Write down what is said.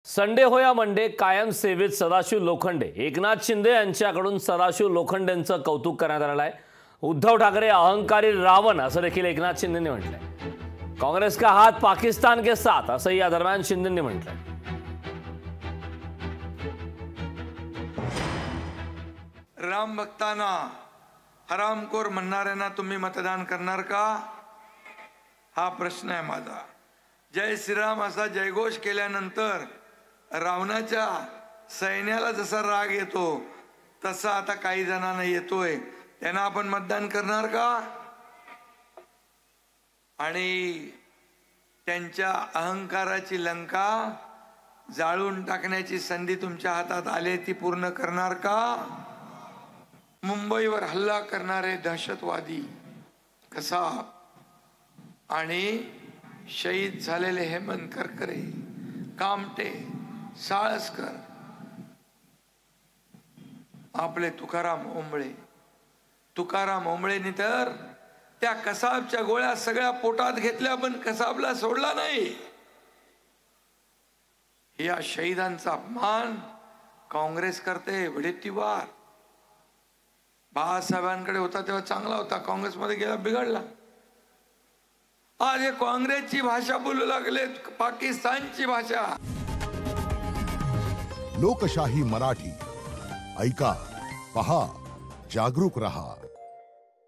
Sunday हो या Monday कायम सेवेत सदाशिव लोखंडे एकनाथ शिंदे यांच्याकडून सदाशिव लोखंडेंचं कौतुक करण्यात आलं आहे। उद्धव ठाकरे अहंकारी रावण असं देखील एकनाथ शिंदेंनी म्हटलंय। कांग्रेस का हात पाकिस्तान के साथ असं या दरम्यान शिंदेंनी म्हटलंय। राम भक्तांना हरामखोर म्हणणाऱ्यांना तुम्ही मतदान करणार का हा प्रश्न आहे माझा। जय श्रीराम असा जयघोष केल्यानंतर रावणाच्या सैन्याला जसा राग येतो तसा आता काही जणांना येतोय, त्यांना आपण मतदान करणार का? आणि त्यांच्या अहंकाराची लंका जाळून टाकण्याची संधी तुमच्या हातात आली ती पूर्ण करणार का? मुंबईवर हल्ला करणारे दहशतवादी कसाब आणि शहीद झालेले हेमंत करकरे, कामटे, साळसकर, आपले तुकाराम ओंबळेनी तर त्या कसाबच्या गोळ्या सगळ्या पोटात घेतल्या पण कसाबला सोडला नाही। या शहीदांचा अपमान काँग्रेस करते वडेट्टीवार। बाळासाहेबांकडे होता तेव्हा चांगला होता, काँग्रेसमध्ये गेला बिघडला। आज हे काँग्रेसची भाषा बोलू लागले, पाकिस्तानची भाषा। लोकशाही मराठी ऐका, पहा, जागरूक रहा।